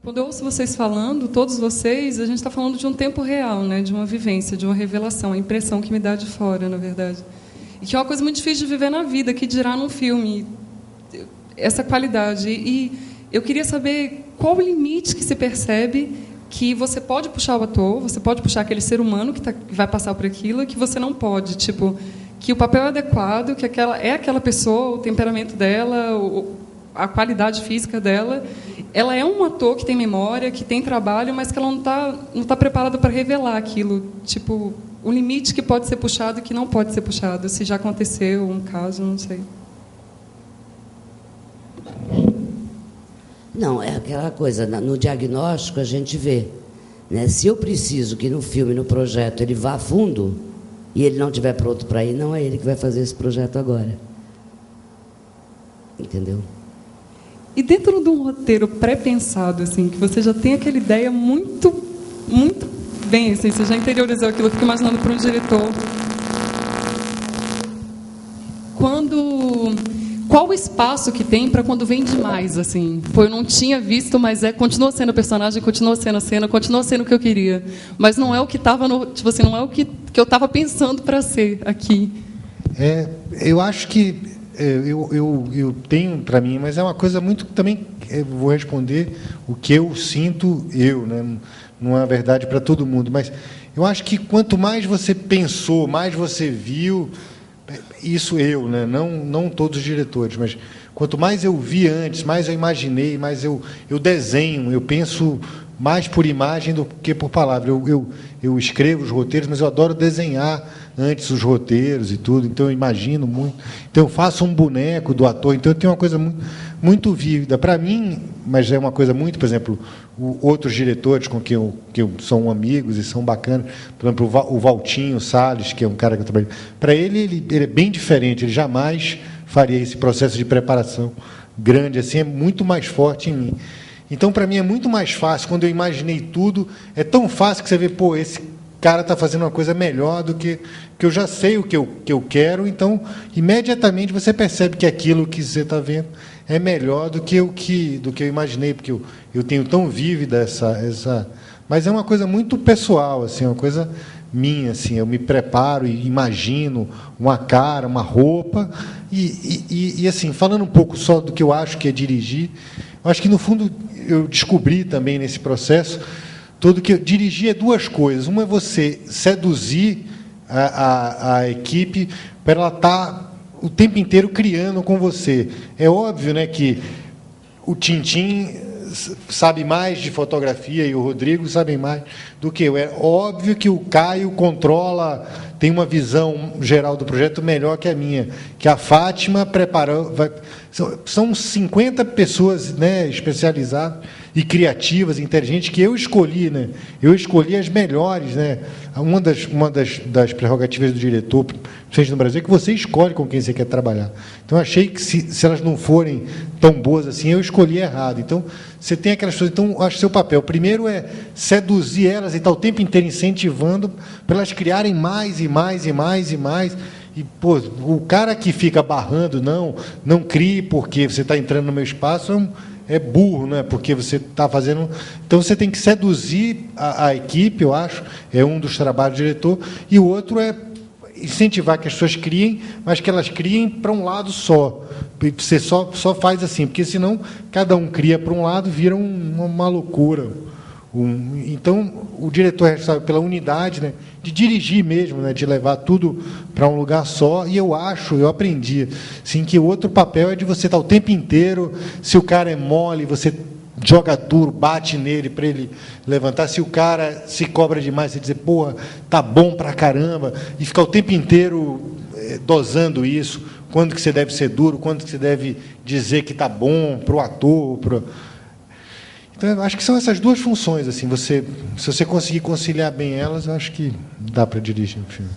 Quando eu ouço vocês falando, todos vocês, a gente está falando de um tempo real, né? De uma vivência, de uma revelação, a impressão que me dá de fora, na verdade. E que é uma coisa muito difícil de viver na vida, que dirá num filme, essa qualidade. E eu queria saber qual o limite que se percebe que você pode puxar o ator, você pode puxar aquele ser humano que vai passar por aquilo, e que você não pode. Tipo, que o papel é adequado, que aquela pessoa, o temperamento dela, a qualidade física dela, ela é um ator que tem memória, que tem trabalho, mas que ela não tá preparada para revelar aquilo. Tipo, o limite que pode ser puxado e que não pode ser puxado, se já aconteceu um caso, não sei. Não, é aquela coisa, no diagnóstico a gente vê, né? Se eu preciso que no filme, no projeto, ele vá a fundo e ele não estiver pronto para ir, não é ele que vai fazer esse projeto agora. Entendeu? E dentro de um roteiro pré-pensado, assim, que você já tem aquela ideia muito, muito bem, assim, você já interiorizou aquilo, eu fico imaginando para um diretor. Qual o espaço que tem para quando vem demais, assim? Pô, eu não tinha visto, mas continua sendo personagem, continua sendo a cena, continua sendo o que eu queria. Mas não é o que estava tipo assim, não é o que eu estava pensando para ser aqui. Eu acho que eu tenho para mim, mas é uma coisa muito também. Eu vou responder o que eu sinto, né? Não é verdade para todo mundo, mas eu acho que quanto mais você pensou, mais você viu. Isso né? Não todos os diretores, mas quanto mais eu vi antes, mais eu imaginei, mais eu desenho, eu penso mais por imagem do que por palavra. Eu escrevo os roteiros, mas eu adoro desenhar antes os roteiros e tudo, então eu imagino muito. Então eu faço um boneco do ator, então eu tenho uma coisa muito, muito vívida. Para mim, mas é uma coisa muito, por exemplo, outros diretores com quem eu são amigos e são bacanas, por exemplo, o Valtinho Salles, que é um cara que eu trabalho. Para ele é bem diferente, ele jamais faria esse processo de preparação grande assim, é muito mais forte em mim. Então, para mim, é muito mais fácil, quando eu imaginei tudo, é tão fácil que você vê, pô, esse cara está fazendo uma coisa melhor do que eu já sei o que eu quero, então, imediatamente você percebe que aquilo que você está vendo é melhor do que eu imaginei, porque eu tenho tão vívida essa... Mas é uma coisa muito pessoal, assim, uma coisa minha, assim, eu me preparo e imagino uma cara, uma roupa, e assim, falando um pouco só do que eu acho que é dirigir, eu acho que, no fundo, eu descobri também nesse processo todo que dirigir é duas coisas. Uma é você seduzir a equipe para ela estar o tempo inteiro criando com você. É óbvio, né, que o Tintim sabe mais de fotografia e o Rodrigo sabem mais do que eu. É óbvio que o Caio tem uma visão geral do projeto melhor que a minha, que a Fátima preparou. São 50 pessoas, né, especializadas e criativas, inteligentes, que eu escolhi, né? Eu escolhi as melhores, né? Uma das prerrogativas do diretor, seja no Brasil, é que você escolhe com quem você quer trabalhar. Então, eu achei que se elas não forem tão boas assim, eu escolhi errado. Então, você tem aquelas coisas. Então, eu acho que seu papel, primeiro, é seduzir elas e estar o tempo inteiro incentivando para elas criarem mais e mais e mais e mais. E, pô, o cara que fica barrando, não crie porque você está entrando no meu espaço, é burro, né? Porque você está fazendo... Então, você tem que seduzir a equipe, eu acho, é um dos trabalhos do diretor, e o outro é incentivar que as pessoas criem, mas que elas criem para um lado só. Você só faz assim, porque senão cada um cria para um lado, vira uma loucura. Então, o diretor é responsável pela unidade, né, de dirigir mesmo, né, de levar tudo para um lugar só, e eu aprendi, assim, que o outro papel é de você estar o tempo inteiro, se o cara é mole, você joga duro, bate nele para ele levantar, se o cara se cobra demais, você dizer, porra, tá bom pra caramba, e ficar o tempo inteiro dosando isso, quando que você deve ser duro, quando que você deve dizer que tá bom para o ator, Então, eu acho que são essas duas funções, assim, se você conseguir conciliar bem elas, eu acho que dá para dirigir um filme.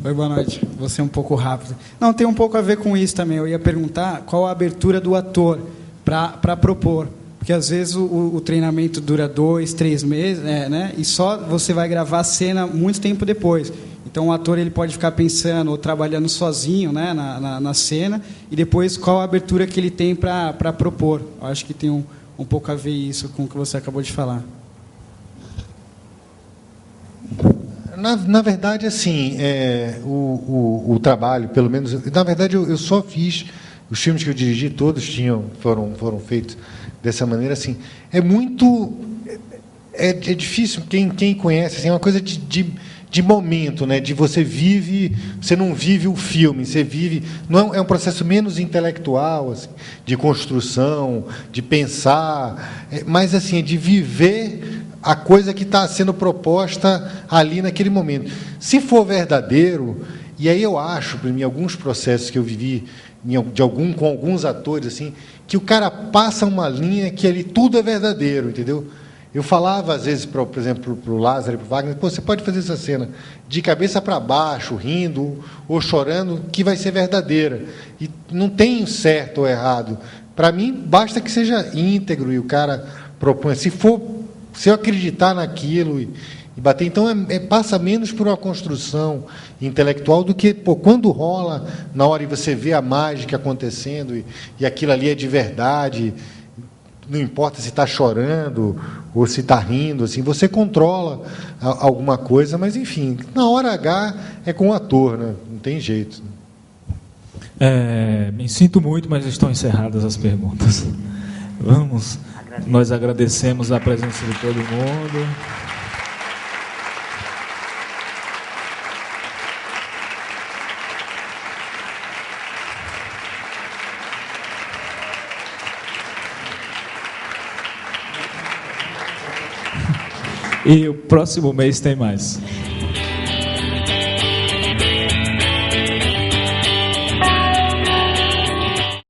Oi, boa noite. Vou ser um pouco rápido. Não, tem um pouco a ver com isso também. Eu ia perguntar qual a abertura do ator para propor. Porque, às vezes, o treinamento dura 2, 3 meses, né? E só você vai gravar a cena muito tempo depois. Então, o ator ele pode ficar pensando ou trabalhando sozinho, né, na cena, e depois qual a abertura que ele tem para propor. Eu acho que tem um pouco a ver isso com o que você acabou de falar. Na verdade, assim, o trabalho, pelo menos... Na verdade, eu só fiz... Os filmes que eu dirigi, todos foram feitos dessa maneira. Assim, é muito... É difícil, quem conhece, assim, é uma coisa de momento, né? De você não vive o filme, você vive... Não é um processo menos intelectual, assim, de construção, de pensar, mas assim, de viver a coisa que está sendo proposta ali naquele momento. Se for verdadeiro, e aí eu acho, para mim, alguns processos que eu vivi com alguns atores, assim, que o cara passa uma linha que ali tudo é verdadeiro, entendeu? Eu falava, às vezes, por exemplo, para o Lázaro e para o Wagner, você pode fazer essa cena de cabeça para baixo, rindo ou chorando, que vai ser verdadeira. E não tem certo ou errado. Para mim, basta que seja íntegro e o cara propõe. Se eu acreditar naquilo e bater, então passa menos por uma construção intelectual do que quando rola, na hora e você vê a mágica acontecendo e aquilo ali é de verdade, não importa se está chorando ou se está rindo, assim, você controla alguma coisa, mas, enfim, na hora H é com o ator, né? Não tem jeito. Me sinto muito, mas estão encerradas as perguntas. Nós agradecemos a presença de todo mundo. E o próximo mês tem mais.